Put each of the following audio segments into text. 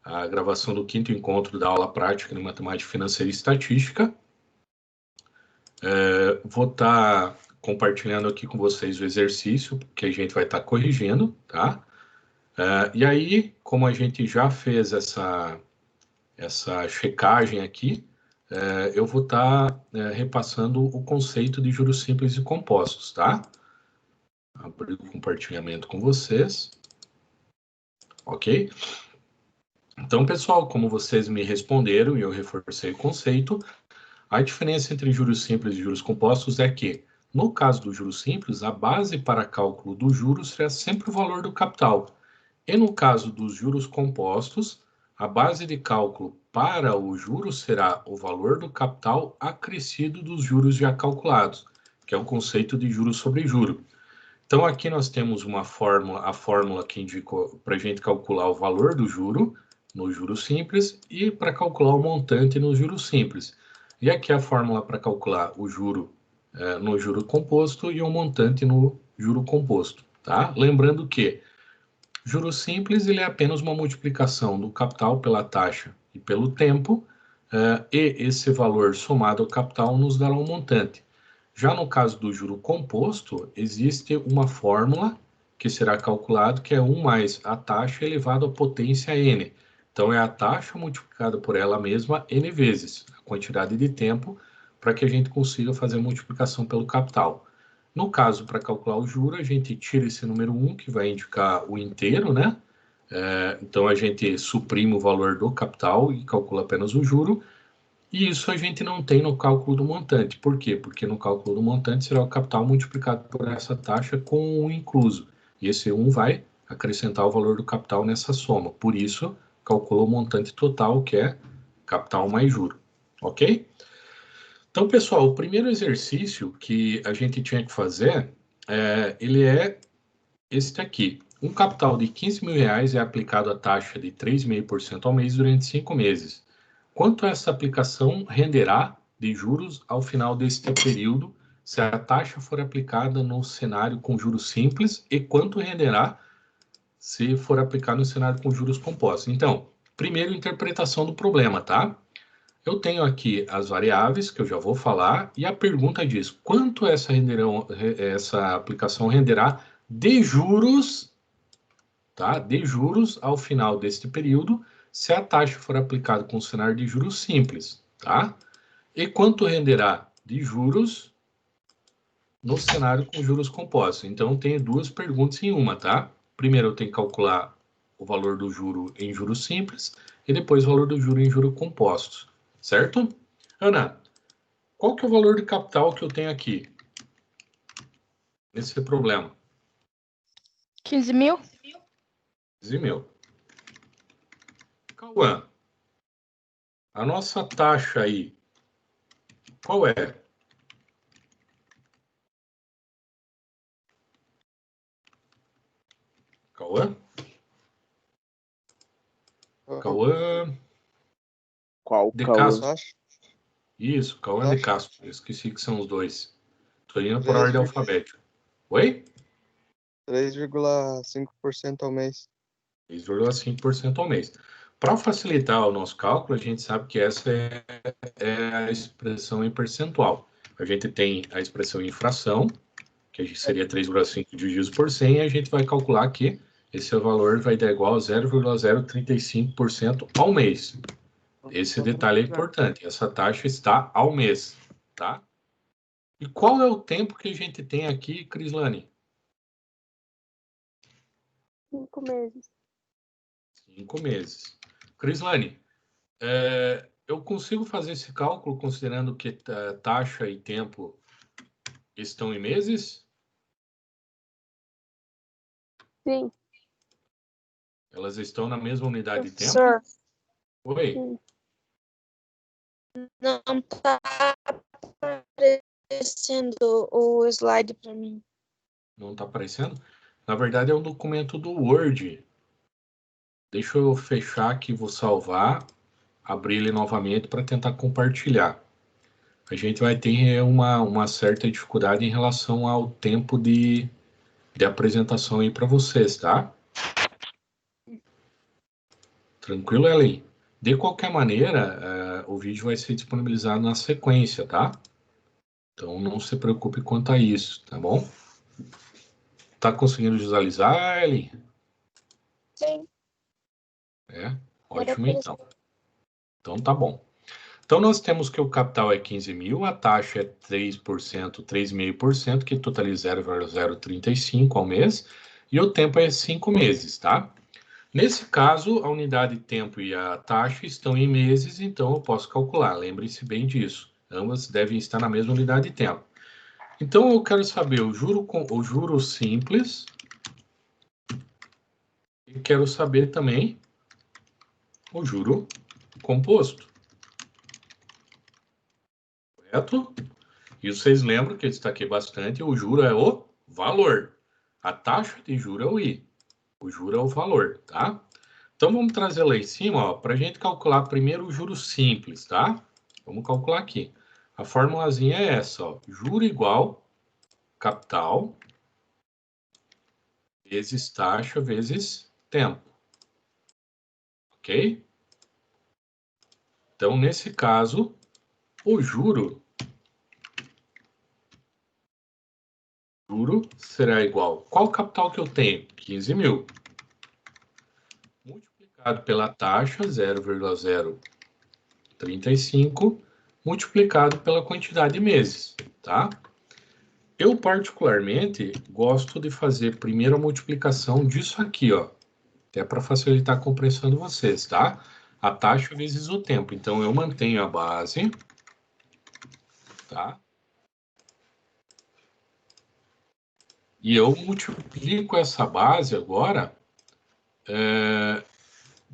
a gravação do 5º encontro da aula prática de Matemática Financeira e Estatística. Vou estar compartilhando aqui com vocês o exercício que a gente vai estar corrigindo, tá? E aí, como a gente já fez essa checagem aqui, eu vou estar repassando o conceito de juros simples e compostos, tá? Abrir o compartilhamento com vocês. Ok? Então, pessoal, como vocês me responderam e eu reforcei o conceito, a diferença entre juros simples e juros compostos é que, no caso dos juros simples, a base para cálculo dos juros será sempre o valor do capital. E no caso dos juros compostos, a base de cálculo para o juros será o valor do capital acrescido dos juros já calculados, que é o conceito de juros sobre juro. Então, aqui nós temos uma fórmula, a fórmula que indica para a gente calcular o valor do juro no juros simples e para calcular o montante no juros simples. E aqui a fórmula para calcular o juro no juro composto e o montante no juro composto, tá? Lembrando que juros simples ele é apenas uma multiplicação do capital pela taxa e pelo tempo, e esse valor somado ao capital nos dará um montante. Já no caso do juro composto, existe uma fórmula que será calculado, que é 1 mais a taxa elevado à potência n. Então, é a taxa multiplicada por ela mesma n vezes, a quantidade de tempo, para que a gente consiga fazer a multiplicação pelo capital. No caso, para calcular o juro, a gente tira esse número 1, que vai indicar o inteiro, né? Então, a gente suprime o valor do capital e calcula apenas o juro. E isso a gente não tem no cálculo do montante. Por quê? Porque no cálculo do montante será o capital multiplicado por essa taxa com 1 incluso. E esse 1 vai acrescentar o valor do capital nessa soma. Por isso, calcula o montante total, que é capital mais juro. Ok? Então, pessoal, o primeiro exercício que a gente tinha que fazer, ele é este aqui. Um capital de R$15.000 é aplicado a taxa de 3,5% ao mês durante 5 meses. Quanto essa aplicação renderá de juros ao final deste período, se a taxa for aplicada no cenário com juros simples, e quanto renderá se for aplicado no cenário com juros compostos? Então, primeiro, interpretação do problema, tá? Eu tenho aqui as variáveis, que eu já vou falar, e a pergunta diz, quanto essa aplicação renderá de juros, tá? De juros ao final deste período, se a taxa for aplicada com o cenário de juros simples, tá? E quanto renderá de juros no cenário com juros compostos? Então, tenho duas perguntas em uma, tá? Primeiro, eu tenho que calcular o valor do juro em juros simples e depois o valor do juro em juros compostos, certo? Ana, qual que é o valor de capital que eu tenho aqui? Nesse problema. 15.000. 15.000. Cauã, a nossa taxa aí, qual é? Cauã? Cauã... Qual De Cauã? Castro. Isso, Cauã de Castro. Eu esqueci que são os dois. Estou indo por ordem alfabética. Oi? 3,5% ao mês. 3,5% ao mês. Para facilitar o nosso cálculo, a gente sabe que essa é a expressão em percentual. A gente tem a expressão em fração, que seria 3,5 divididos por 100, e a gente vai calcular que esse valor vai dar igual a 0,035% ao mês. Esse detalhe é importante. Essa taxa está ao mês, tá? E qual é o tempo que a gente tem aqui, Crislane? 5 meses. 5 meses. Crislane, eu consigo fazer esse cálculo considerando que taxa e tempo estão em meses? Sim. Elas estão na mesma unidade de tempo? Professor. Oi? Sim. Não está aparecendo o slide para mim. Não está aparecendo? Na verdade, é um documento do Word. Deixa eu fechar aqui, vou salvar, abrir ele novamente para tentar compartilhar. A gente vai ter uma certa dificuldade em relação ao tempo de apresentação aí para vocês, tá? Tranquilo, Ellen? De qualquer maneira, o vídeo vai ser disponibilizado na sequência, tá? Então, não se preocupe quanto a isso, tá bom? Tá conseguindo visualizar, Ellen? Sim. Ótimo, então. Então, tá bom. Então, nós temos que o capital é 15 mil, a taxa é 3%, 3,5%, que totaliza 0,035 ao mês, e o tempo é 5 meses, tá? Nesse caso, a unidade de tempo e a taxa estão em meses, então eu posso calcular. Lembre-se bem disso. Ambas devem estar na mesma unidade de tempo. Então, eu quero saber o juro simples e quero saber também o juro composto. Correto? E vocês lembram que eu destaquei bastante, o juro é o valor. A taxa de juro é o I. O juro é o valor, tá? Então, vamos trazer lá em cima, para a gente calcular primeiro o juro simples, tá? Vamos calcular aqui. A formulazinha é essa, ó. Juro igual capital vezes taxa vezes tempo. Ok? Então, nesse caso, o juro será igual. Qual capital que eu tenho? 15 mil. Multiplicado pela taxa, 0,035, multiplicado pela quantidade de meses, tá? Eu, particularmente, gosto de fazer primeiro a multiplicação disso aqui, ó. Até para facilitar a compreensão de vocês, tá? A taxa vezes o tempo. Então, eu mantenho a base, tá? E eu multiplico essa base agora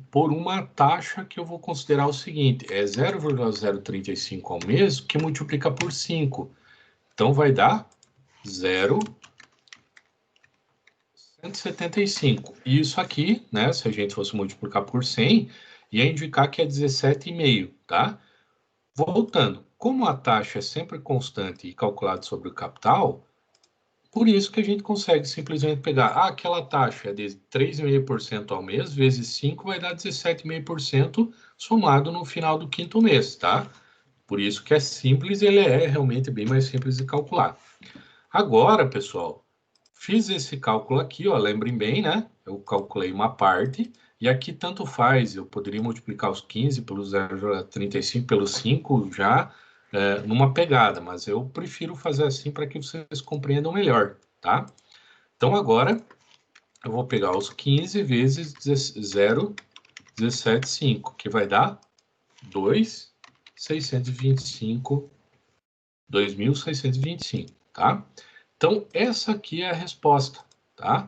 por uma taxa que eu vou considerar o seguinte, é 0,035 ao mês, que multiplica por 5. Então, vai dar 0,175. E isso aqui, né, se a gente fosse multiplicar por 100, ia indicar que é 17,5, tá? Voltando, como a taxa é sempre constante e calculada sobre o capital, por isso que a gente consegue simplesmente pegar, aquela taxa é de 3,5% ao mês, vezes 5, vai dar 17,5% somado no final do quinto mês, tá? Por isso que é simples, ele é realmente bem mais simples de calcular. Agora, pessoal, fiz esse cálculo aqui, ó, lembrem bem, né? Eu calculei uma parte, e aqui tanto faz, eu poderia multiplicar os 15 pelo 0,35 pelo 5 já, numa pegada, mas eu prefiro fazer assim para que vocês compreendam melhor, tá? Então, agora, eu vou pegar os 15 vezes 0,175, que vai dar 2.625, tá? Então, essa aqui é a resposta, tá?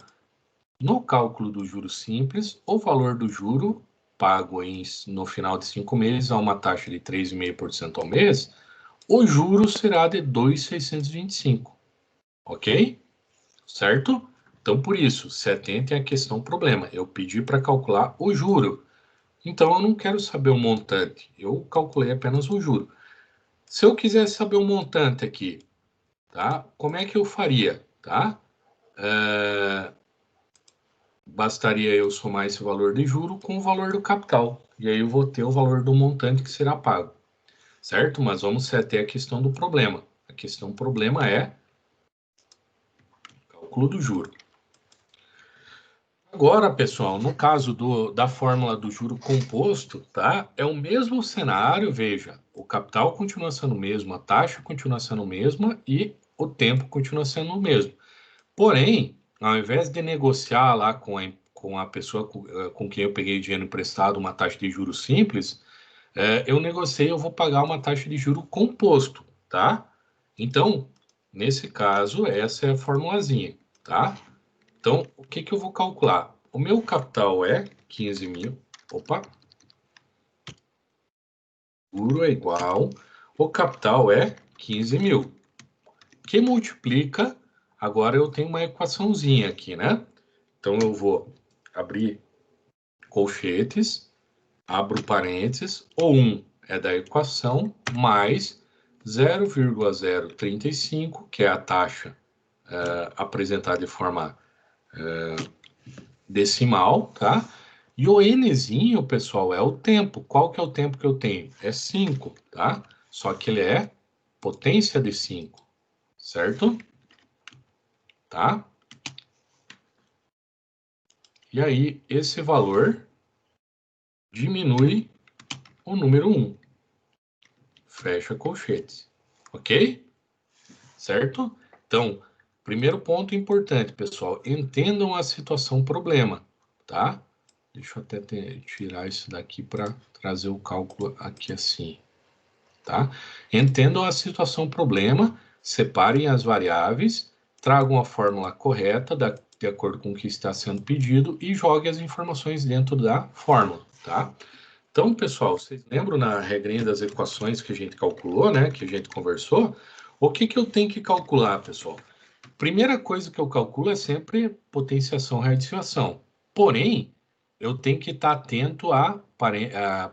No cálculo do juro simples, o valor do juro pago no final de 5 meses a uma taxa de 3,5% ao mês, o juro será de 2.625, ok? Certo? Então, por isso, se atentem à questão problema. Eu pedi para calcular o juro. Então, eu não quero saber o montante. Eu calculei apenas o juro. Se eu quisesse saber o montante aqui, tá? Como é que eu faria, tá? Bastaria eu somar esse valor de juro com o valor do capital. E aí eu vou ter o valor do montante que será pago. Certo? Mas vamos ser até a questão do problema. A questão problema é cálculo do juro. Agora, pessoal, no caso da fórmula do juro composto, tá? É o mesmo cenário, veja, o capital continua sendo o mesmo, a taxa continua sendo a mesma e o tempo continua sendo o mesmo. Porém, ao invés de negociar lá com a pessoa com quem eu peguei dinheiro emprestado uma taxa de juros simples, eu negociei, eu vou pagar uma taxa de juro composto, tá? Então, nesse caso, essa é a formulazinha, tá? Então, o que eu vou calcular? O meu capital é 15 mil. Opa. Juro é igual. O capital é 15 mil. Que multiplica. Agora eu tenho uma equaçãozinha aqui, né? Então, eu vou abrir colchetes, abro parênteses. O 1 é da equação, mais 0,035, que é a taxa apresentada de forma decimal, tá? E o Nzinho, pessoal, é o tempo. Qual que é o tempo que eu tenho? É 5, tá? Só que ele é potência de 5, certo? Tá? E aí, esse valor diminui o número 1. Fecha colchetes. Ok? Certo? Então, primeiro ponto importante, pessoal. Entendam a situação problema, tá? Deixa eu até tirar isso daqui para trazer o cálculo aqui assim, tá? Entendam a situação problema, separem as variáveis, tragam a fórmula correta de acordo com o que está sendo pedido e joguem as informações dentro da fórmula, tá? Então, pessoal, vocês lembram na regrinha das equações que a gente calculou, né? Que a gente conversou? O que eu tenho que calcular, pessoal? Primeira coisa que eu calculo é sempre potenciação e radiação. Porém, eu tenho que estar atento a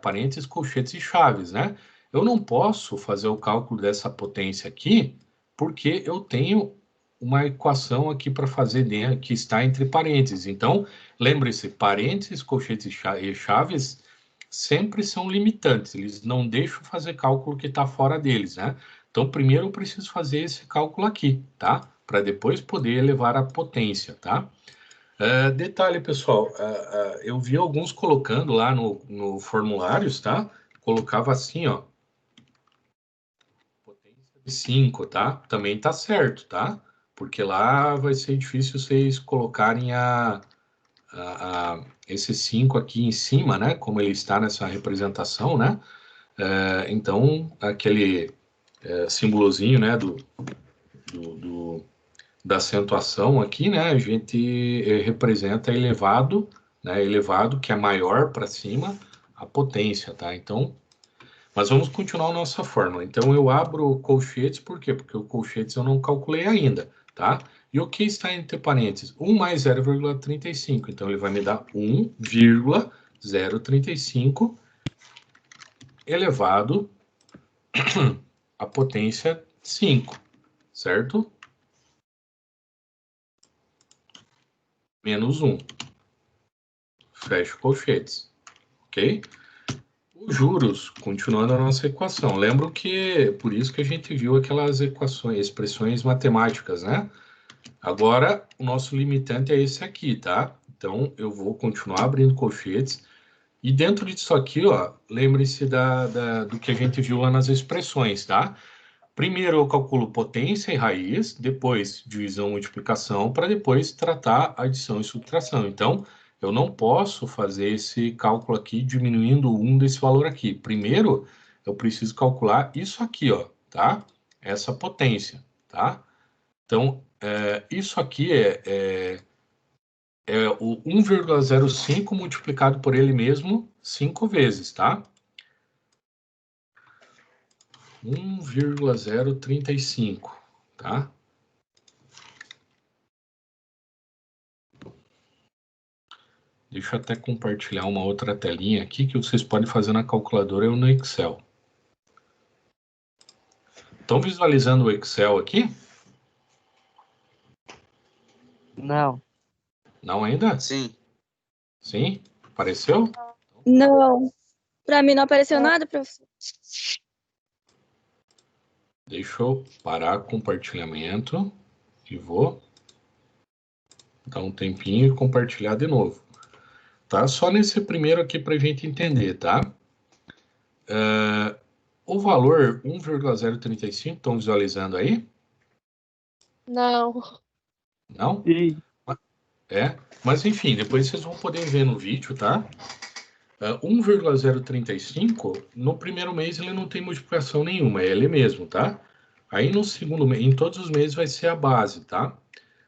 parênteses, colchetes e chaves, né? Eu não posso fazer o cálculo dessa potência aqui, porque eu tenho uma equação aqui para fazer dentro, que está entre parênteses. Então, lembre-se, parênteses, colchetes e chaves sempre são limitantes, eles não deixam fazer cálculo que está fora deles, né? Então, primeiro eu preciso fazer esse cálculo aqui, tá? Para depois poder elevar a potência, tá? Detalhe, pessoal, eu vi alguns colocando lá no formulários, tá? Colocava assim, ó, potência de 5, tá? Também tá certo, tá? Porque lá vai ser difícil vocês colocarem esse 5 aqui em cima, né? Como ele está nessa representação, né? Então, aquele símbolozinho, né, da acentuação aqui, né, a gente representa elevado, né, elevado, que é maior para cima, a potência, tá? Então, mas vamos continuar a nossa fórmula. Então, eu abro colchetes, por quê? Porque o colchetes eu não calculei ainda, tá? E o que está entre parênteses? 1 mais 0,35. Então, ele vai me dar 1,035 elevado a potência 5, certo? Menos 1. Fecho colchetes, ok? Os juros, continuando a nossa equação. Lembro que por isso que a gente viu aquelas equações, expressões matemáticas, né? Agora, o nosso limitante é esse aqui, tá? Então, eu vou continuar abrindo colchetes. E dentro disso aqui, ó, lembre-se do que a gente viu lá nas expressões, tá? Primeiro eu calculo potência e raiz, depois divisão e multiplicação, para depois tratar adição e subtração. Então, eu não posso fazer esse cálculo aqui diminuindo um desse valor aqui. Primeiro, eu preciso calcular isso aqui, ó, tá? Essa potência, tá? Então, isso aqui é o 1,05 multiplicado por ele mesmo 5 vezes, tá? 1,035, tá? Deixa eu até compartilhar uma outra telinha aqui que vocês podem fazer na calculadora ou no Excel. Estão visualizando o Excel aqui? Não. Não ainda? Sim. Sim? Apareceu? Não. Pra mim não apareceu nada, professor. Deixa eu parar o compartilhamento e vou dar um tempinho e compartilhar de novo. Tá? Só nesse primeiro aqui para a gente entender, tá? O valor 1,035, estão visualizando aí? Não. Não? Sim. Mas enfim, depois vocês vão poder ver no vídeo, tá? 1,035, no primeiro mês ele não tem multiplicação nenhuma, é ele mesmo, tá? Aí no segundo mês, em todos os meses vai ser a base, tá?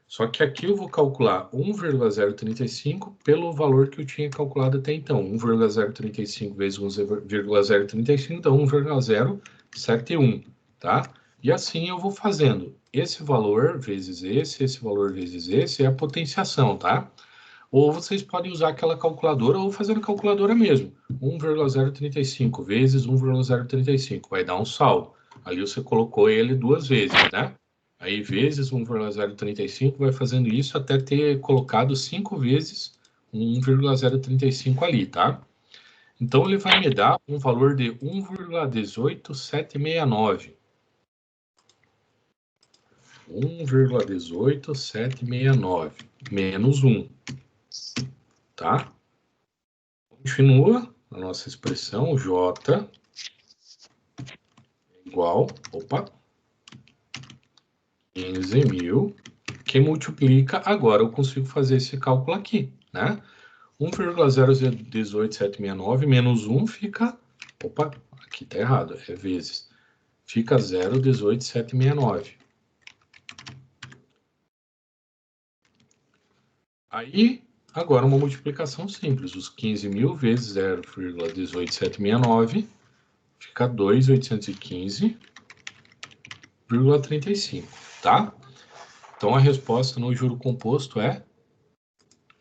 Só que aqui eu vou calcular 1,035 pelo valor que eu tinha calculado até então. 1,035 vezes 1,035 dá 1,071, tá? E assim eu vou fazendo esse valor vezes esse valor vezes esse, é a potenciação, tá? Ou vocês podem usar aquela calculadora ou fazer na calculadora mesmo. 1,035 vezes 1,035 vai dar um saldo. Ali você colocou ele duas vezes, né? Aí vezes 1,035 vai fazendo isso até ter colocado 5 vezes 1,035 ali, tá? Então, ele vai me dar um valor de 1,18769. 1,18769 menos 1, tá? Continua a nossa expressão, J igual, 15.000, que multiplica, agora eu consigo fazer esse cálculo aqui, né? 1,018769 menos 1 fica, aqui tá errado, é vezes, fica 0,18769. Aí, agora uma multiplicação simples, os 15.000 vezes 0,18769 fica 2.815,35, tá? Então, a resposta no juro composto é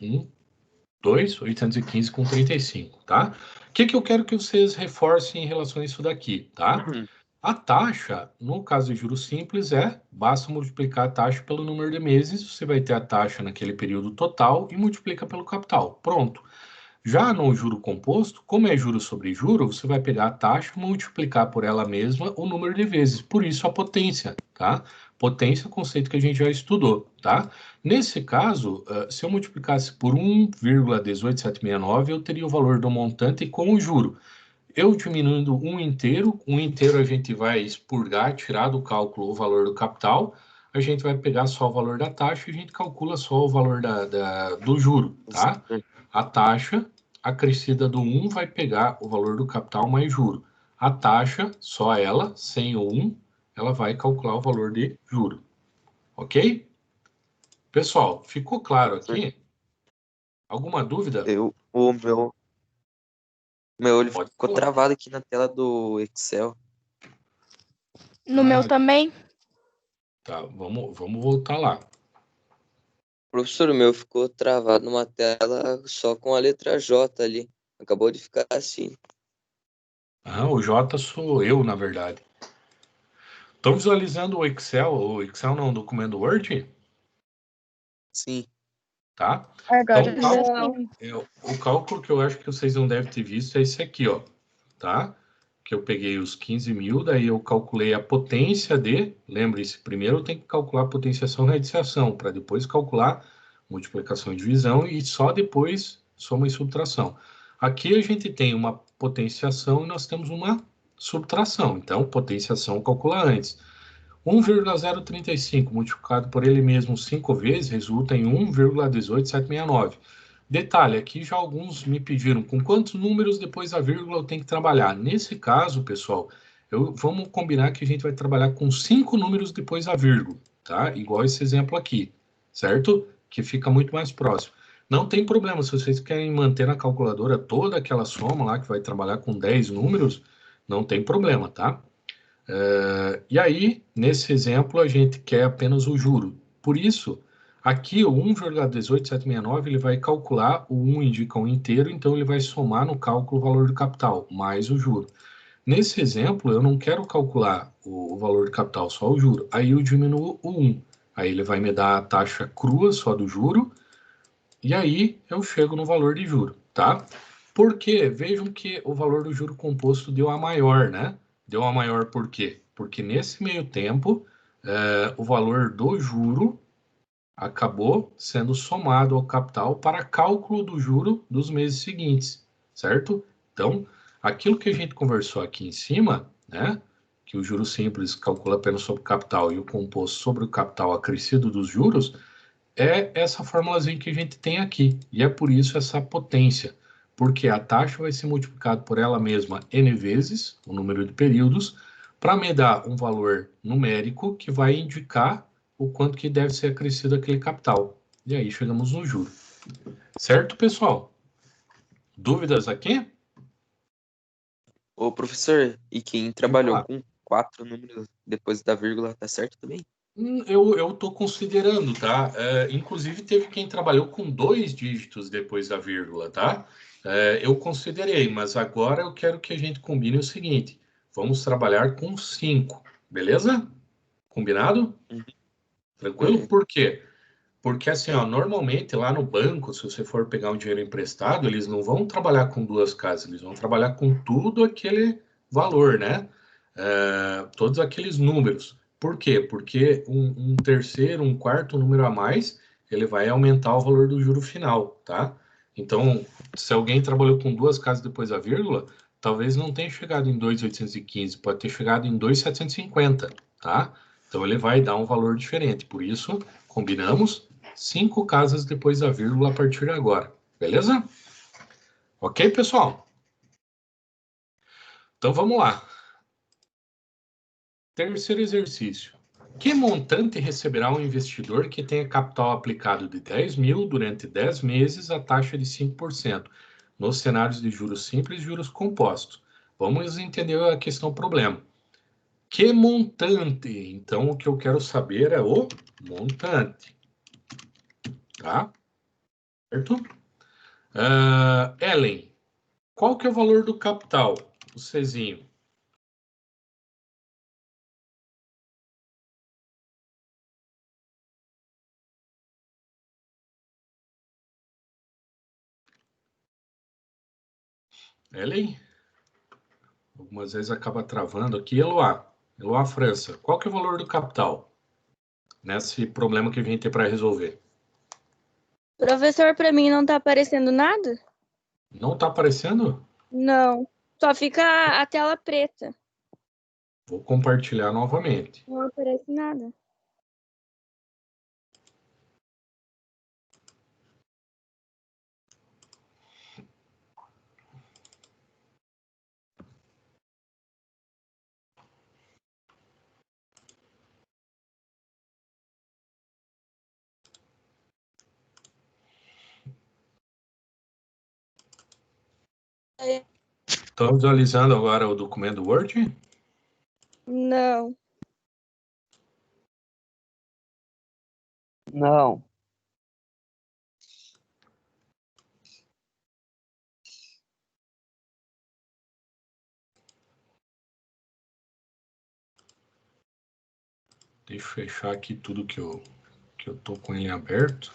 2.815,35, tá? O que eu quero que vocês reforcem em relação a isso daqui, tá? A taxa, no caso de juros simples, basta multiplicar a taxa pelo número de meses, você vai ter a taxa naquele período total e multiplica pelo capital. Pronto. Já no juro composto, como é juro sobre juro, você vai pegar a taxa e multiplicar por ela mesma o número de vezes. Por isso a potência, tá? Potência é um conceito que a gente já estudou, tá? Nesse caso, se eu multiplicasse por 1,18769, eu teria o valor do montante com o juro. Eu diminuindo um inteiro a gente vai expurgar, tirar do cálculo o valor do capital, a gente vai pegar só o valor da taxa e a gente calcula só o valor do juro, tá? A taxa acrescida do 1 vai pegar o valor do capital mais juro. A taxa, só ela, sem o 1, ela vai calcular o valor de juro. Ok? Pessoal, ficou claro aqui? Alguma dúvida? O meu olho Pode ficou falar. travado aqui na tela do Excel. No meu também. Tá, vamos voltar lá. Professor, o meu ficou travado numa tela só com a letra J ali. Acabou de ficar assim. O J sou eu, na verdade. Estão visualizando o Excel não, o documento Word? Sim. Tá? Agora Então, o cálculo que eu acho que vocês não devem ter visto é esse aqui, ó. Tá? Que eu peguei os 15.000, daí eu calculei a potência de... Lembre-se, primeiro eu tenho que calcular a potenciação e radiação, para depois calcular multiplicação e divisão, e só depois soma e subtração. Aqui a gente tem uma potenciação e nós temos uma subtração. Então, potenciação calcula antes. 1,035 multiplicado por ele mesmo 5 vezes resulta em 1,18769. Detalhe, aqui já alguns me pediram com quantos números depois da vírgula eu tenho que trabalhar. Nesse caso, pessoal, vamos combinar que a gente vai trabalhar com 5 números depois da vírgula, tá? Igual esse exemplo aqui, certo? Que fica muito mais próximo. Não tem problema, se vocês querem manter na calculadora toda aquela soma lá, que vai trabalhar com 10 números, não tem problema, tá? E aí, nesse exemplo, a gente quer apenas o juro. Por isso, aqui o 1,18769 ele vai calcular, o 1 indica um inteiro, então ele vai somar no cálculo o valor do capital, mais o juro. Nesse exemplo, eu não quero calcular o valor do capital, só o juro. Aí eu diminuo o 1. Aí ele vai me dar a taxa crua só do juro, e aí eu chego no valor de juro, tá? Porque vejam que o valor do juro composto deu a maior, né? Deu a maior por quê? Porque nesse meio tempo, o valor do juro acabou sendo somado ao capital para cálculo do juro dos meses seguintes, certo? Então, aquilo que a gente conversou aqui em cima, né? Que o juro simples calcula apenas sobre o capital e o composto sobre o capital acrescido dos juros, é essa formulazinha que a gente tem aqui. E é por isso essa potência, porque a taxa vai ser multiplicada por ela mesma n vezes, o número de períodos, para me dar um valor numérico que vai indicar o quanto que deve ser acrescido aquele capital. E aí chegamos no juro. Certo, pessoal? Dúvidas aqui? Ô, professor, e quem trabalhou com 4 números depois da vírgula, tá certo também? Eu estou considerando, tá? Inclusive, teve quem trabalhou com 2 dígitos depois da vírgula, tá? Eu considerei, mas agora eu quero que a gente combine o seguinte: vamos trabalhar com 5, beleza? Combinado? Uhum. Tranquilo? Por quê? Porque assim, ó, normalmente lá no banco, se você for pegar um dinheiro emprestado, eles não vão trabalhar com duas casas, eles vão trabalhar com tudo aquele valor, né? Todos aqueles números. Por quê? Porque um terceiro, um quarto número a mais, ele vai aumentar o valor do juro final, tá? Então, se alguém trabalhou com duas casas depois da vírgula, talvez não tenha chegado em 2.815, pode ter chegado em 2.750, tá? Então, ele vai dar um valor diferente. Por isso, combinamos 5 casas depois da vírgula a partir de agora. Beleza? Ok, pessoal? Então, vamos lá. Terceiro exercício. Que montante receberá um investidor que tenha capital aplicado de 10 mil durante 10 meses a taxa de 5%, nos cenários de juros simples e juros compostos? Vamos entender a questão problema. Que montante? Então, o que eu quero saber é o montante. Tá? Certo? Ellen, qual que é o valor do capital? O Czinho. Ellen? Algumas vezes acaba travando aqui. Eloá. Eloá França. Qual que é o valor do capital? Nesse problema que a gente tem para resolver. Professor, para mim não tá aparecendo nada? Não está aparecendo? Não. Só fica a tela preta. Vou compartilhar novamente. Não aparece nada. Estou visualizando agora o documento Word. Não. Não. Deixa eu fechar aqui tudo que eu tô com ele aberto.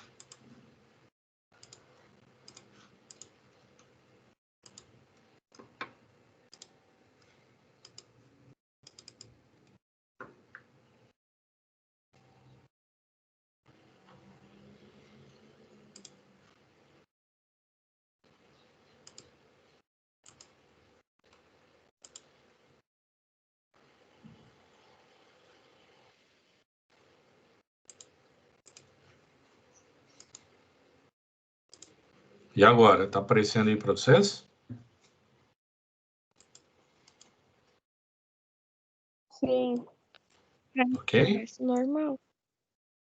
E agora, está aparecendo aí para vocês? Sim. Ok? Aparece normal.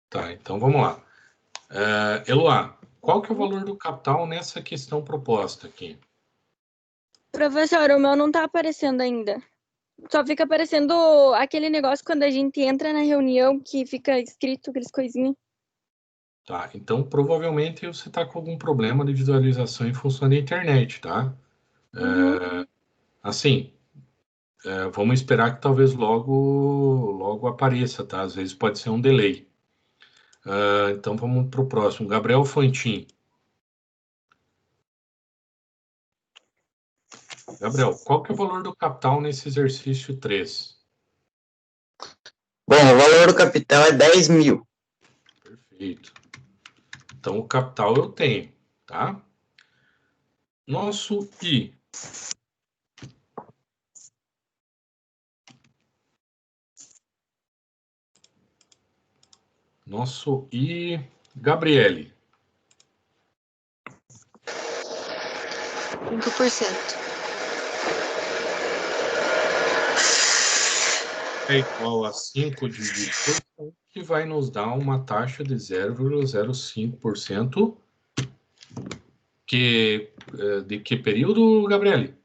Tá, então vamos lá. Eloá, qual que é o valor do capital nessa questão proposta aqui? Professor, o meu não tá aparecendo ainda. Só fica aparecendo aquele negócio quando a gente entra na reunião que fica escrito aquelas coisinhas. Tá, então provavelmente você está com algum problema de visualização em função da internet, tá? Uhum. Assim, vamos esperar que talvez logo apareça, tá? Às vezes pode ser um delay. Então vamos para o próximo. Gabriel Fantin. Gabriel, qual que é o valor do capital nesse exercício 3? Bom, o valor do capital é 10 mil. Perfeito. Então o capital eu tenho, tá? Nosso I. Nosso I. Gabriele. 5%. É igual a 5 dividido por 100, que vai nos dar uma taxa de 0,05%. De que período, Gabriele?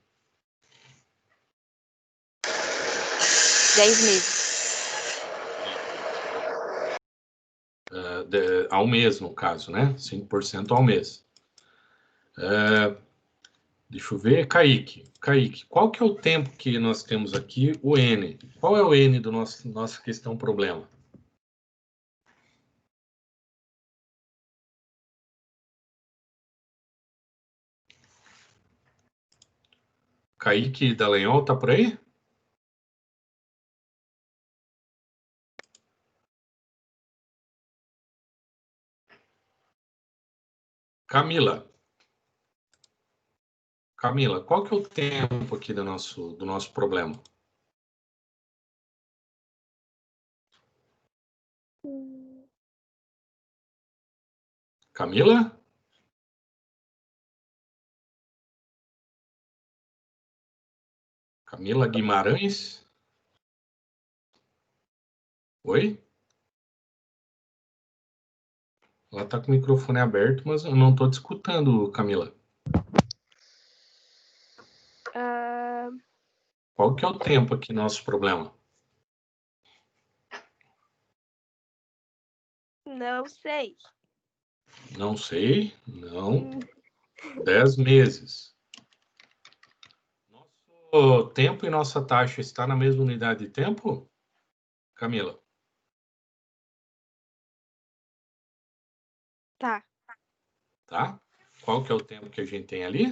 10 meses. Ao mês, no caso, né? 5% ao mês. Deixa eu ver, Kaique. Kaique, qual que é o tempo que nós temos aqui? O N. Qual é o N do nossa questão problema? Kaique Dallagnol tá por aí? Camila, qual que é o tempo aqui do nosso problema? Camila? Camila Guimarães? Oi? Ela está com o microfone aberto, mas eu não estou te escutando, Camila. Qual que é o tempo aqui nosso problema? Não sei. Não sei, não. 10 meses. Nosso tempo e nossa taxa está na mesma unidade de tempo, Camila? Tá. Tá? Qual que é o tempo que a gente tem ali?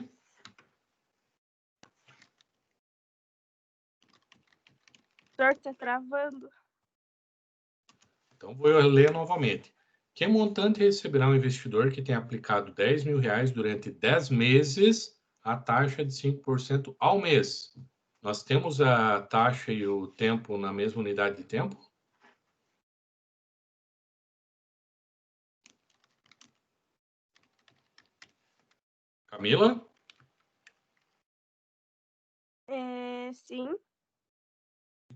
O senhor tá travando. Então, vou ler novamente. Que montante receberá um investidor que tenha aplicado R$10 mil durante 10 meses a taxa de 5% ao mês? Nós temos a taxa e o tempo na mesma unidade de tempo? Camila? Sim.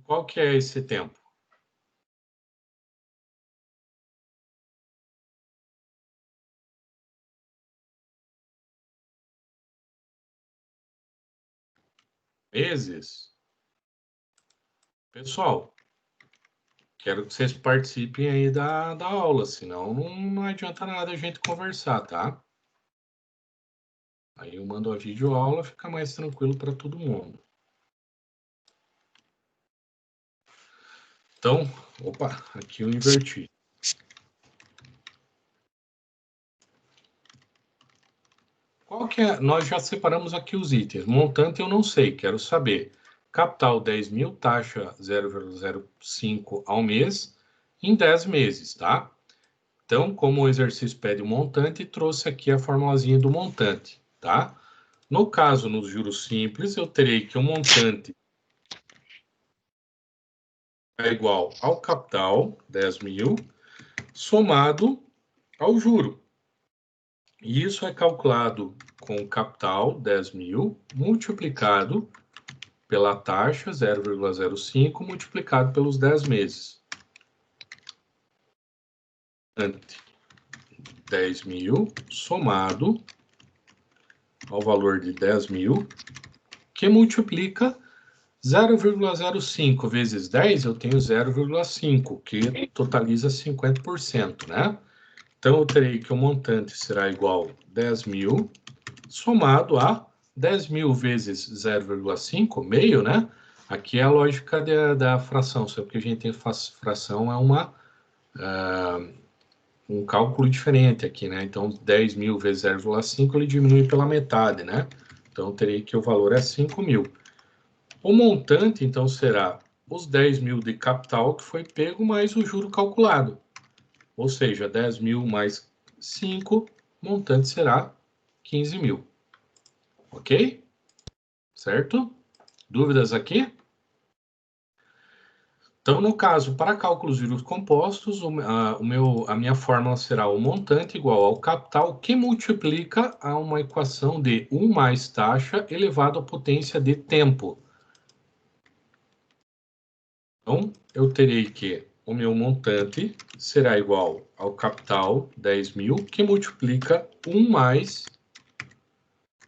Qual que é esse tempo? Meses? Pessoal, quero que vocês participem aí da aula, senão não adianta nada a gente conversar, tá? Aí eu mando a videoaula, fica mais tranquilo para todo mundo. Então, opa, aqui eu inverti. Qual que é? Nós já separamos aqui os itens. Montante eu não sei, quero saber. Capital 10 mil, taxa 0,05 ao mês, em 10 meses, tá? Então, como o exercício pede o montante, trouxe aqui a formulazinha do montante, tá? No caso, nos juros simples, eu terei que o montante é igual ao capital, 10 mil, somado ao juro. E isso é calculado com o capital, 10 mil, multiplicado pela taxa, 0,05, multiplicado pelos 10 meses. 10 mil somado ao valor de 10 mil, que multiplica 0,05 vezes 10, eu tenho 0,5, que totaliza 50%, né? Então, eu terei que o montante será igual a 10 mil, somado a 10 mil vezes 0,5, meio, né? Aqui é a lógica da fração, só que a gente tem fração, é um cálculo diferente aqui, né? Então, 10 mil vezes 0,5, ele diminui pela metade, né? Então, eu terei que o valor é 5 mil. O montante, então, será os 10 mil de capital que foi pego, mais o juro calculado. Ou seja, 10 mil mais 5, montante será 15 mil. Ok? Certo? Dúvidas aqui? Então, no caso, para cálculos de juros compostos, a minha fórmula será o montante igual ao capital, que multiplica a uma equação de 1 mais taxa elevado à potência de tempo. Então, eu terei que o meu montante será igual ao capital, 10 mil, que multiplica 1 mais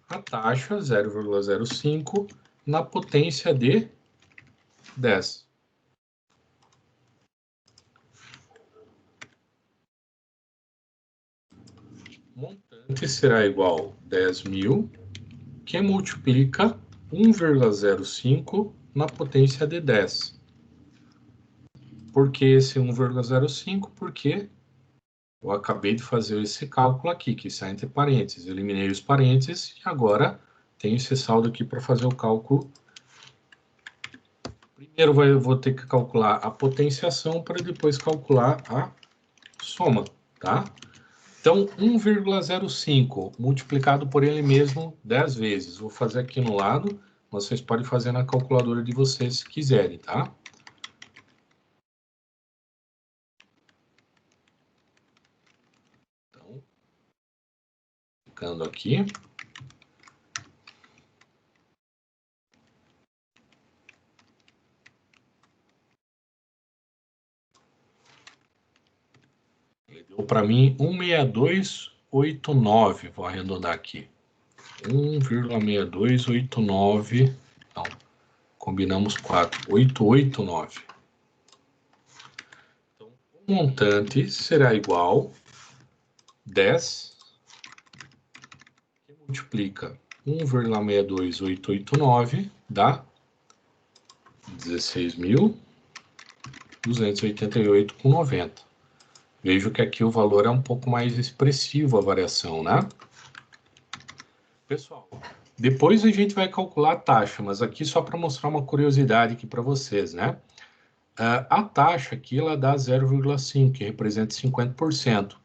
a taxa, 0,05, na potência de 10. O montante será igual a 10 mil, que multiplica 1,05 na potência de 10. Por que esse 1,05? Porque eu acabei de fazer esse cálculo aqui, que está entre parênteses. Eu eliminei os parênteses e agora tenho esse saldo aqui para fazer o cálculo. Primeiro eu vou ter que calcular a potenciação para depois calcular a soma, tá? Então, 1,05 multiplicado por ele mesmo 10 vezes. Vou fazer aqui no lado, vocês podem fazer na calculadora de vocês se quiserem, tá? Então, ficando aqui. Deu para mim 16289, vou arredondar aqui. 1,6289, não, combinamos 4, 889. Então, o montante será igual 10, que multiplica 1,62889, dá 16.288,90. Vejo que aqui o valor é um pouco mais expressivo, a variação, né? Pessoal, depois a gente vai calcular a taxa, mas aqui só para mostrar uma curiosidade aqui para vocês, né? A taxa aqui, ela dá 0,5, que representa 50%.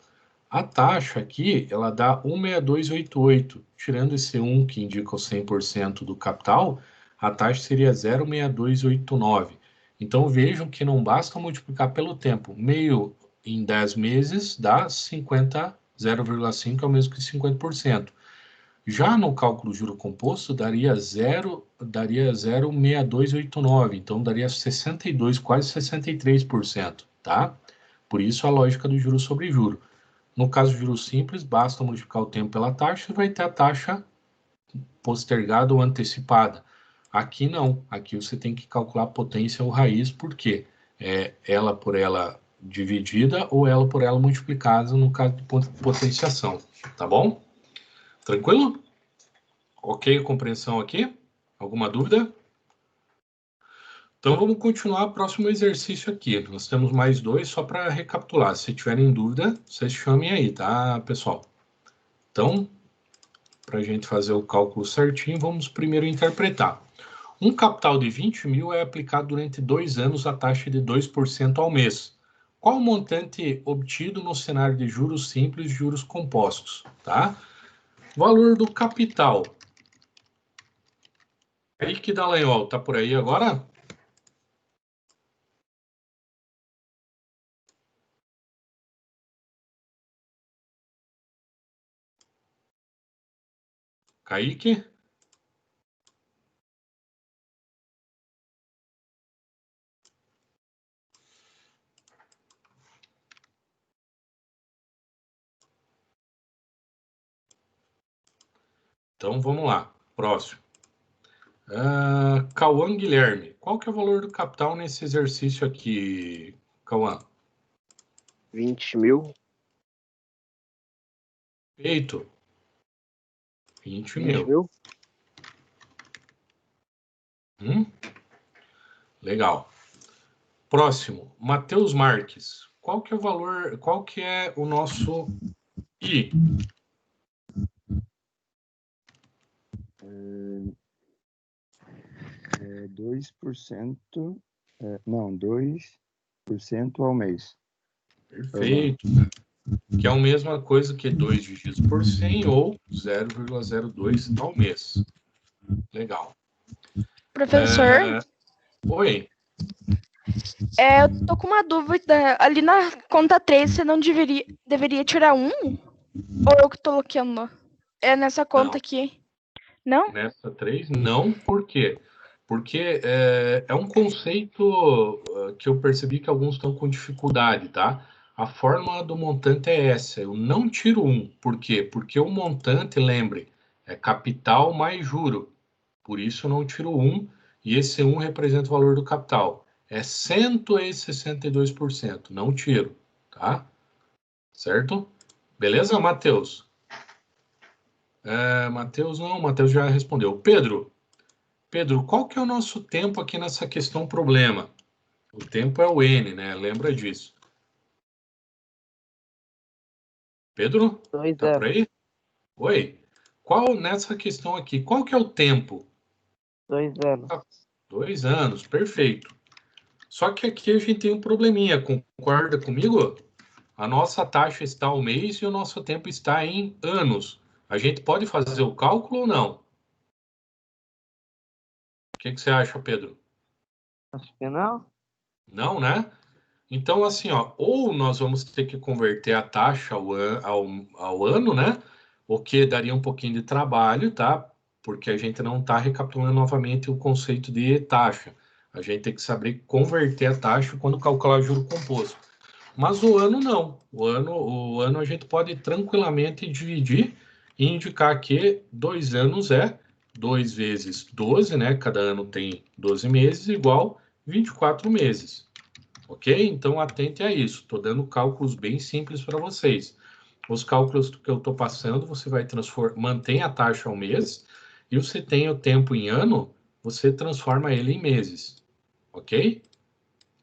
A taxa aqui, ela dá 1,6288. Tirando esse 1, que indica o 100% do capital, a taxa seria 0,6289. Então, vejam que não basta multiplicar pelo tempo. Meio em 10 meses dá 50, 0,5 é o mesmo que 50%. Já no cálculo juro composto, daria 0,6289, então daria 62, quase 63%, tá? Por isso a lógica do juro sobre juro. No caso de juros simples, basta multiplicar o tempo pela taxa e vai ter a taxa postergada ou antecipada. Aqui não, aqui você tem que calcular a potência ou raiz, porque é ela por ela dividida ou ela por ela multiplicada no caso de potenciação, tá bom? Tranquilo? Ok a compreensão aqui? Alguma dúvida? Então vamos continuar o próximo exercício aqui. Nós temos mais 2 só para recapitular. Se tiverem dúvida, vocês chamem aí, tá, pessoal? Então, para a gente fazer o cálculo certinho, vamos primeiro interpretar. Um capital de 20 mil é aplicado durante 2 anos a taxa de 2% ao mês. Qual o montante obtido no cenário de juros simples e juros compostos? Tá? Valor do capital. Kaique Dallagnol, tá por aí agora? Kaique? Então, vamos lá. Próximo. Cauã Guilherme. Qual que é o valor do capital nesse exercício aqui, Cauã? 20 mil. Feito. 20 20 mil. mil. Legal. Próximo. Matheus Marques. Qual que é o valor, qual que é o nosso I? 2%, não, 2% ao mês. Perfeito. Que é a mesma coisa que 2 divididos por 100 ou 0,02 ao mês. Legal. Professor, Oi. eu tô com uma dúvida. Ali na conta 3, você não deveria tirar 1? Ou eu que tô bloqueando? É nessa conta Não. aqui. Não? Nessa 3, não. Por quê? Porque é um conceito que eu percebi que alguns estão com dificuldade, tá? A fórmula do montante é essa. Eu não tiro 1. Por quê? Porque o montante, lembre, é capital mais juro. Por isso eu não tiro 1. E esse 1 representa o valor do capital. É 162%. Não tiro, tá? Certo? Beleza, Matheus? Matheus não, Matheus já respondeu. Pedro, qual que é o nosso tempo aqui nessa questão problema? O tempo é o N, né? Lembra disso. Pedro, tá por aí? Oi. nessa questão aqui, qual que é o tempo? 2 anos. 2 anos, perfeito. Só que aqui a gente tem um probleminha, concorda comigo? A nossa taxa está ao mês e o nosso tempo está em anos. A gente pode fazer o cálculo ou não? O que você acha, Pedro? Acho que não. Não, né? Então, assim, ó, ou nós vamos ter que converter a taxa ao ano, né? O que daria um pouquinho de trabalho, tá? Porque a gente não está recapitulando novamente o conceito de taxa. A gente tem que saber converter a taxa quando calcular juro composto. Mas o ano não. O ano a gente pode tranquilamente dividir e indicar que 2 anos é 2 vezes 12, né? Cada ano tem 12 meses, igual 24 meses. Ok? Então, atente a isso. Estou dando cálculos bem simples para vocês. Os cálculos que eu estou passando, você vai mantém a taxa ao mês, e você tem o tempo em ano, você transforma ele em meses. Ok?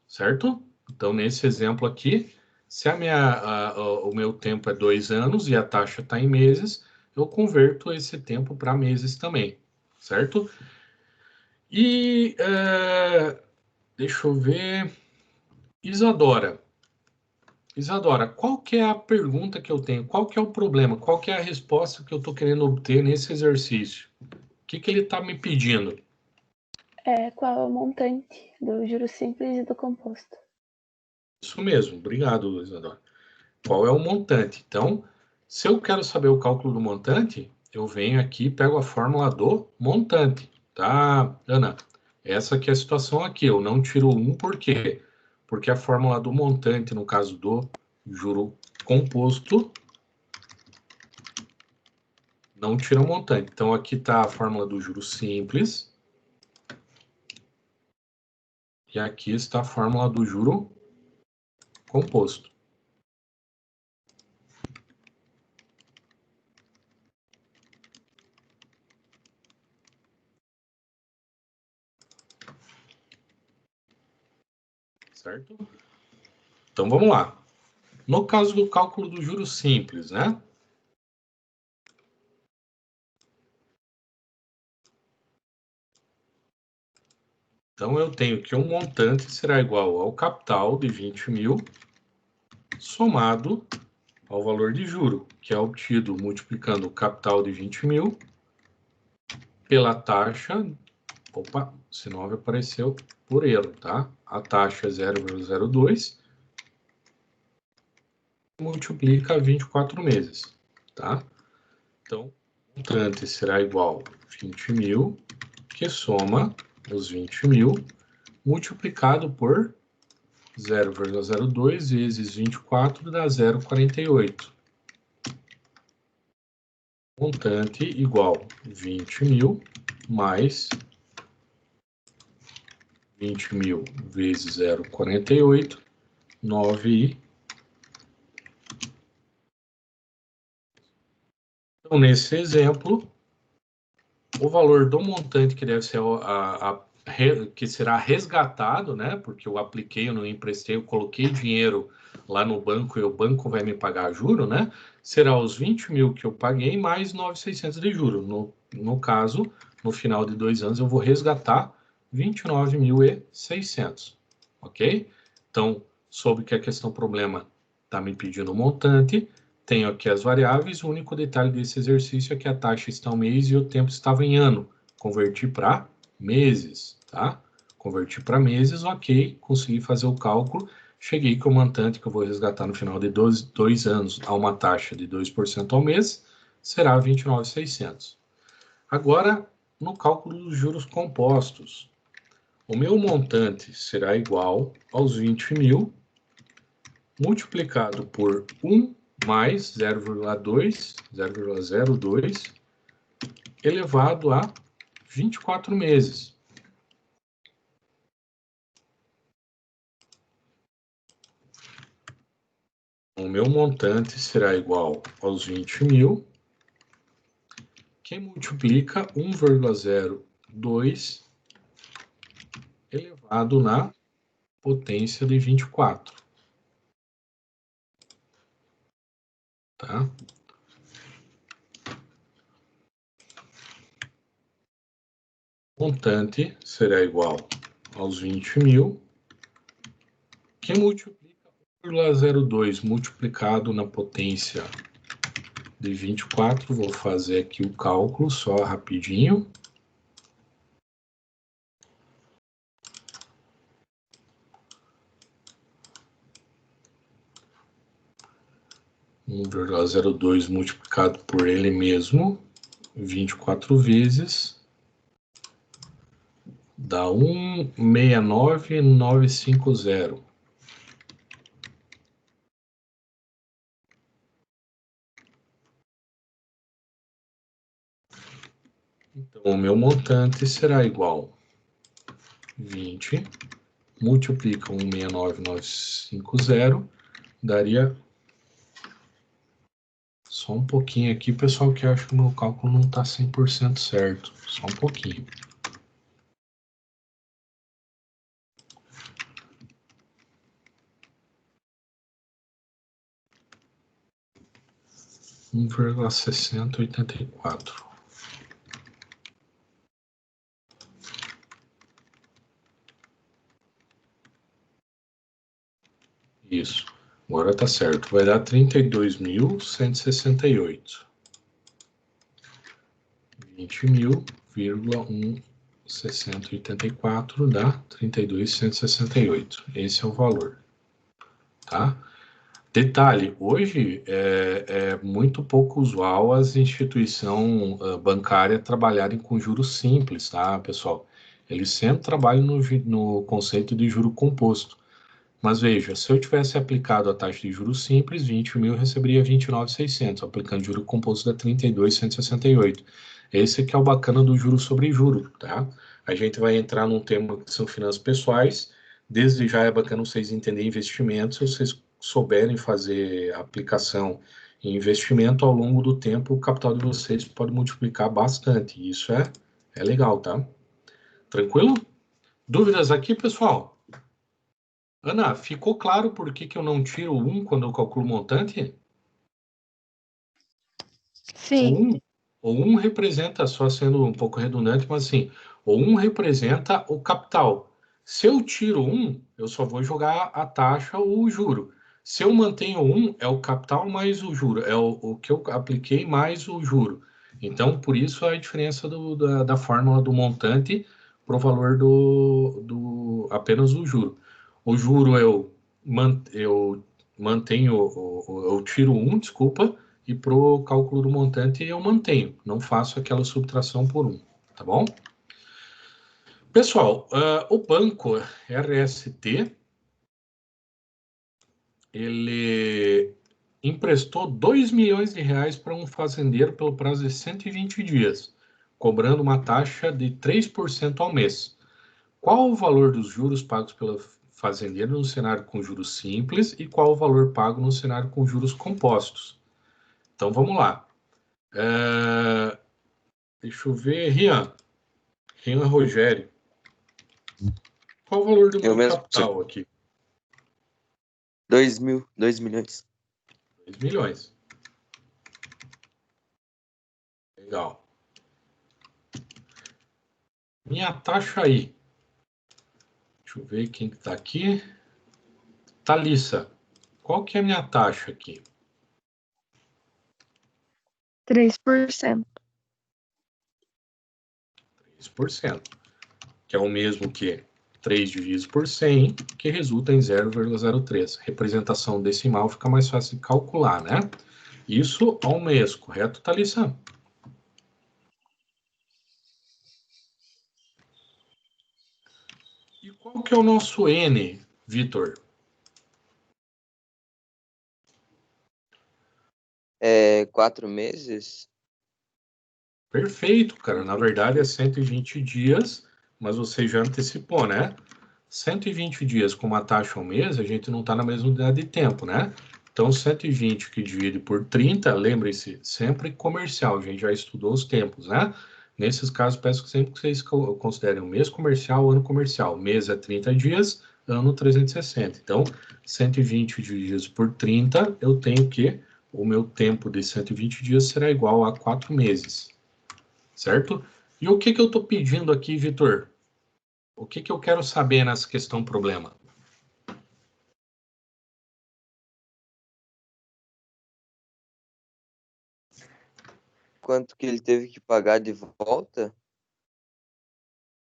Certo? Então, nesse exemplo aqui, se o meu tempo é 2 anos e a taxa está em meses, eu converto esse tempo para meses também. Certo? E deixa eu ver. Isadora, qual que é a pergunta que eu tenho? Qual que é o problema? Qual que é a resposta que eu estou querendo obter nesse exercício? O que ele está me pedindo? Qual é o montante do juro simples e do composto? Isso mesmo, obrigado, Isadora. Qual é o montante? Então, se eu quero saber o cálculo do montante, eu venho aqui e pego a fórmula do montante, tá, Ana? Essa aqui é a situação aqui, eu não tiro 1, por quê? Porque a fórmula do montante, no caso do juro composto, não tira o montante. Então, aqui está a fórmula do juro simples. E aqui está a fórmula do juro composto. Certo? Então, vamos lá. No caso do cálculo do juro simples, né? Então, eu tenho que um montante será igual ao capital de 20 mil somado ao valor de juro, que é obtido multiplicando o capital de 20 mil pela taxa. Opa, esse 9 apareceu por erro, tá? A taxa é 0,02 multiplica 24 meses, tá? Então, o montante será igual a 20 mil, que soma os 20 mil multiplicado por 0,02 vezes 24 dá 0,48. Montante igual 20 mil mais 20 mil vezes 0,48, 9. Então, nesse exemplo, o valor do montante que deve ser que será resgatado, né? Porque eu apliquei, eu não emprestei, eu coloquei dinheiro lá no banco e o banco vai me pagar juro, né? Será os 20 mil que eu paguei mais 9.600 de juro. No caso, no final de 2 anos, eu vou resgatar 29.600, ok? Então, soube que a questão problema está me pedindo o montante, tenho aqui as variáveis, o único detalhe desse exercício é que a taxa está ao mês e o tempo estava em ano. Converti para meses, tá? Converti para meses, ok, consegui fazer o cálculo, cheguei com o montante que eu vou resgatar no final de 2 anos a uma taxa de 2% ao mês, será 29.600. Agora, no cálculo dos juros compostos, o meu montante será igual aos 20 mil multiplicado por 1 mais 0,02 elevado a 24 meses. O meu montante será igual aos 20 mil, que multiplica 1,02 elevado na potência de 24. Tá? montante será igual aos 20 mil, que multiplica 1,02 multiplicado na potência de 24. Vou fazer aqui o cálculo só rapidinho. Um 1,02 multiplicado por ele mesmo, 24 vezes, dá 1,69950. Então, o meu montante será igual a 20, multiplica 1,69950, daria... Só um pouquinho aqui, pessoal, que eu acho que o meu cálculo não está 100% certo. Só um pouquinho. Um 1,6084. Isso. Agora tá certo. Vai dar 32.168. 20.16084 dá 32.168. Esse é o valor. Tá? Detalhe, hoje é muito pouco usual as instituições bancárias trabalharem com juros simples, tá, pessoal? Eles sempre trabalham no conceito de juro composto. Mas veja, se eu tivesse aplicado a taxa de juros simples, 20 mil eu receberia 29.600, aplicando juro composto da 32.168. Esse que é o bacana do juro sobre juro, tá? A gente vai entrar num tema que são finanças pessoais. Desde já é bacana vocês entenderem investimentos, se vocês souberem fazer aplicação em investimento ao longo do tempo, o capital de vocês pode multiplicar bastante. Isso é legal, tá? Tranquilo? Dúvidas aqui, pessoal? Ana, ficou claro por que eu não tiro 1 quando eu calculo o montante? Sim. O 1 representa, só sendo um pouco redundante, mas assim, o 1 representa o capital. Se eu tiro 1, eu só vou jogar a taxa ou o juro. Se eu mantenho 1, é o capital mais o juro, é o que eu apliquei mais o juro. Então, por isso a diferença da fórmula do montante para o valor do apenas o juro. O juro eu mantenho, eu tiro 1, desculpa, e para o cálculo do montante eu mantenho, não faço aquela subtração por 1, tá bom? Pessoal, o banco RST, ele emprestou 2 milhões de reais para um fazendeiro pelo prazo de 120 dias, cobrando uma taxa de 3% ao mês. Qual o valor dos juros pagos pelo fazendeiro no cenário com juros simples e qual o valor pago no cenário com juros compostos? Então, vamos lá. Deixa eu ver. Rian Rogério. Qual o valor do meu capital aqui? 2 milhões. 2 milhões. Legal. Minha taxa aí. Deixa eu ver quem está aqui. Thalissa, qual que é a minha taxa aqui? 3%. 3%. Que é o mesmo que 3 dividido por 100, que resulta em 0,03. Representação decimal fica mais fácil de calcular, né? Isso ao mês, correto, Thalissa? E qual que é o nosso N, Vitor? 4 meses? Perfeito, cara. Na verdade é 120 dias, mas você já antecipou, né? 120 dias com uma taxa ao mês, a gente não está na mesma unidade de tempo, né? Então, 120 que divide por 30, lembre-se, sempre comercial, a gente já estudou os tempos, né? Nesses casos, peço que sempre que vocês considerem o mês comercial, ano comercial. Mês é 30 dias, ano 360. Então, 120 dias por 30, eu tenho que o meu tempo de 120 dias será igual a 4 meses, certo? E o que eu estou pedindo aqui, Vitor? O que eu quero saber nessa questão problema? Quanto que ele teve que pagar de volta?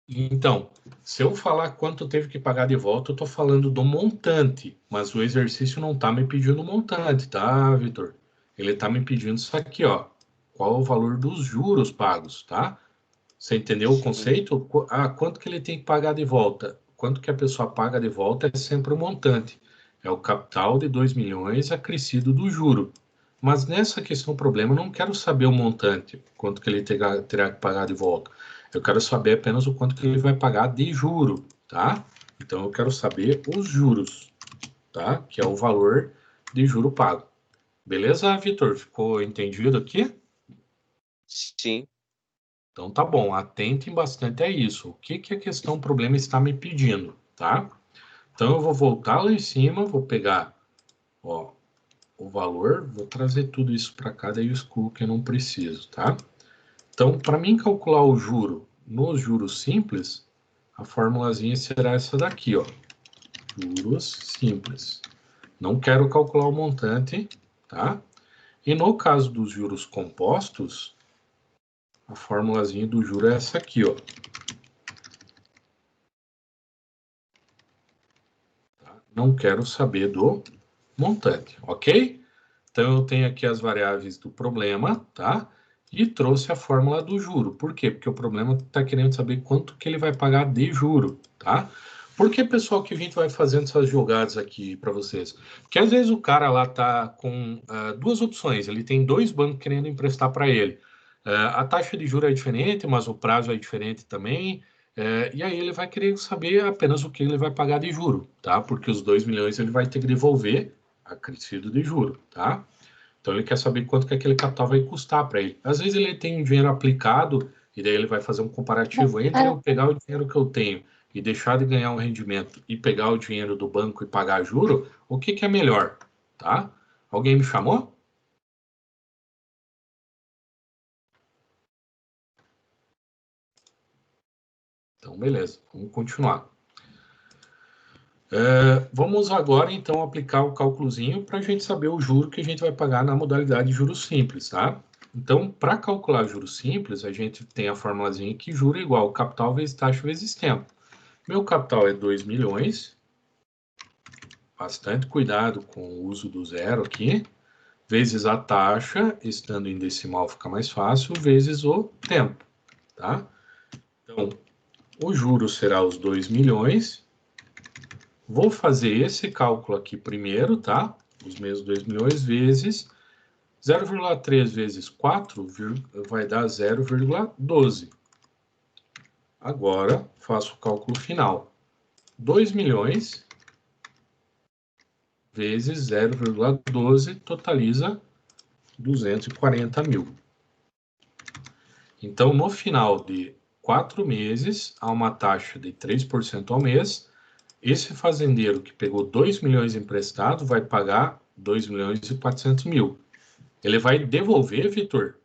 Então, se eu falar quanto teve que pagar de volta, eu estou falando do montante, mas o exercício não está me pedindo o montante, tá, Vitor? Ele está me pedindo isso aqui, ó. Qual é o valor dos juros pagos, tá? Você entendeu o conceito? Quanto que ele tem que pagar de volta? Quanto que a pessoa paga de volta é sempre o montante. É o capital de 2 milhões acrescido do juro. Mas nessa questão problema, eu não quero saber o montante, quanto que ele terá que pagar de volta. Eu quero saber apenas o quanto que ele vai pagar de juro, tá? Então, eu quero saber os juros, tá? Que é o valor de juro pago. Beleza, Vitor? Ficou entendido aqui? Sim. Então, tá bom. Atentem bastante a isso. O que a questão problema está me pedindo, tá? Então, eu vou voltar lá em cima, vou pegar, ó, o valor, vou trazer tudo isso para cá, daí eu excluo que eu não preciso, tá? Então, para mim calcular o juro nos juros simples, a formulazinha será essa daqui, ó. Juros simples. Não quero calcular o montante, tá? E no caso dos juros compostos, a formulazinha do juro é essa aqui, ó. Não quero saber do montante, ok? Então, eu tenho aqui as variáveis do problema, tá? E trouxe a fórmula do juro. Por quê? Porque o problema está querendo saber quanto que ele vai pagar de juro, tá? Por que, pessoal, que a gente vai fazendo essas jogadas aqui para vocês? Porque às vezes o cara lá tá com duas opções. Ele tem dois bancos querendo emprestar para ele. A taxa de juros é diferente, mas o prazo é diferente também. E aí ele vai querer saber apenas o que ele vai pagar de juro, tá? Porque os 2 milhões ele vai ter que devolver acrescido de juro, tá? Então ele quer saber quanto que aquele capital vai custar para ele. Às vezes ele tem um dinheiro aplicado e daí ele vai fazer um comparativo entre eu pegar o dinheiro que eu tenho e deixar de ganhar um rendimento e pegar o dinheiro do banco e pagar juro, o que é melhor, tá? Alguém me chamou? Então, beleza, vamos continuar. Vamos agora, então, aplicar o cálculozinho para a gente saber o juro que a gente vai pagar na modalidade de juros simples, tá? Então, para calcular juros simples, a gente tem a formulazinha que juro é igual capital vezes taxa vezes tempo. Meu capital é 2 milhões. Bastante cuidado com o uso do zero aqui. Vezes a taxa, estando em decimal fica mais fácil, vezes o tempo, tá? Então, o juro será os 2 milhões. Vou fazer esse cálculo aqui primeiro, tá? Os mesmos 2 milhões vezes 0,3 vezes 4 vai dar 0,12. Agora, faço o cálculo final. 2 milhões vezes 0,12 totaliza 240 mil. Então, no final de 4 meses, há uma taxa de 3% ao mês. Esse fazendeiro que pegou 2 milhões emprestado vai pagar 2 milhões e 400 mil. Ele vai devolver, Vitor,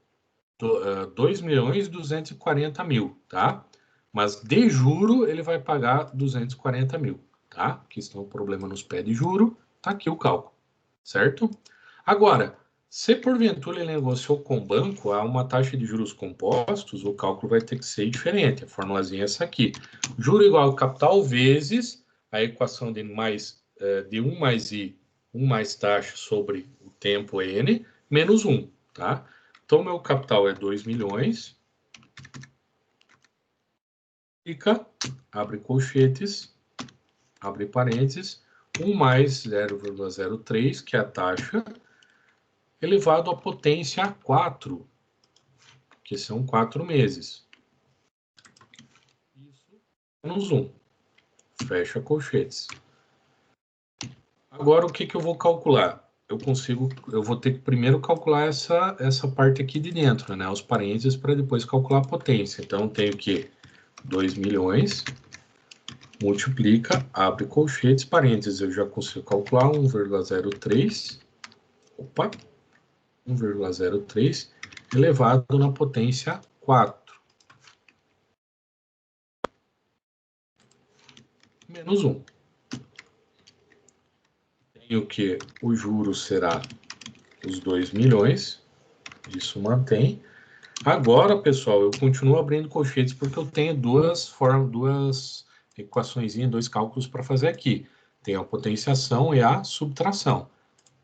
2 milhões e 240 mil, tá? Mas de juro ele vai pagar 240 mil, tá? Que está o problema nos pés de juro, tá aqui o cálculo, certo? Agora, se porventura ele negociou com o banco a uma taxa de juros compostos, o cálculo vai ter que ser diferente. A formulazinha é essa aqui. Juro igual ao capital vezes a equação de 1 mais I, 1 mais taxa sobre o tempo N, menos 1, tá? Então, meu capital é 2 milhões. Fica, abre colchetes, abre parênteses, 1 mais 0,03, que é a taxa, elevado à potência 4, que são 4 meses. Isso, menos 1. Fecha colchetes. Agora, o que eu vou calcular? Eu vou ter que primeiro calcular essa parte aqui de dentro, né? Os parênteses, para depois calcular a potência. Então, tenho que 2 milhões, multiplica, abre colchetes, parênteses. Eu já consigo calcular 1,03. Opa! 1,03 elevado na potência 4. menos 1. Tenho que o juros será os 2 milhões. Isso mantém. Agora, pessoal, eu continuo abrindo colchetes porque eu tenho duas equações, 2 cálculos para fazer aqui. Tem a potenciação e a subtração.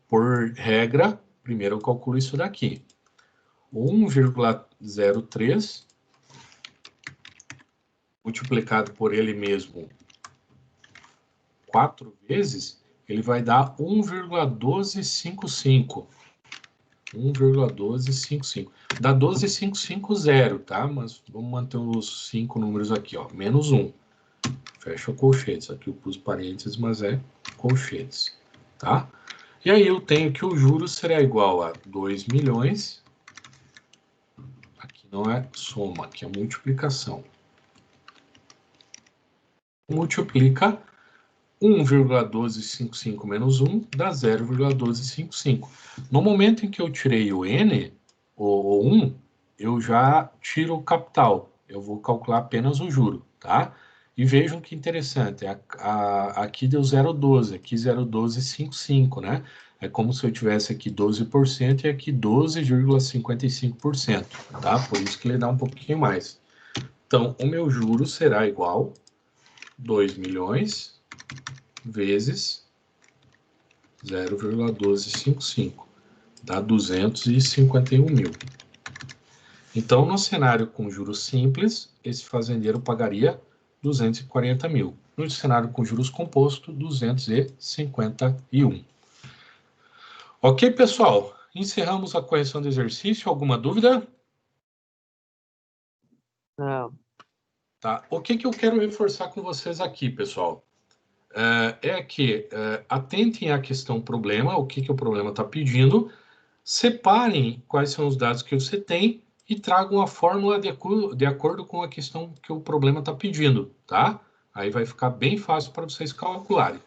Por regra, primeiro eu calculo isso daqui. 1,03 multiplicado por ele mesmo 4 vezes, ele vai dar 1,1255. 1,1255. Dá 12,550, tá? Mas vamos manter os 5 números aqui, ó. Menos 1. Fecha o colchetes. Aqui eu pus parênteses, mas é colchetes, tá? E aí eu tenho que o juros será igual a 2 milhões. Aqui não é soma, aqui é multiplicação. Multiplica 1,1255 menos 1 dá 0,1255. No momento em que eu tirei o n, ou 1, eu já tiro o capital. Eu vou calcular apenas o juro, tá? E vejam que interessante, aqui deu 0,12, aqui 0,1255, né? É como se eu tivesse aqui 12% e aqui 12,55%, tá? Por isso que ele dá um pouquinho mais. Então, o meu juro será igual 2 milhões vezes 0,1255, dá 251 mil. Então, no cenário com juros simples, esse fazendeiro pagaria 240 mil. No cenário com juros composto, 251. Ok, pessoal? Encerramos a correção do exercício. Alguma dúvida? Não. Tá. O que eu quero reforçar com vocês aqui, pessoal? É que atentem à questão problema, o que o problema está pedindo, separem quais são os dados que você tem e tragam a fórmula de acordo com a questão que o problema está pedindo, tá? Aí vai ficar bem fácil para vocês calcularem.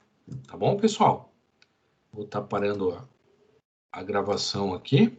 Tá bom, pessoal? Vou estar parando a gravação aqui.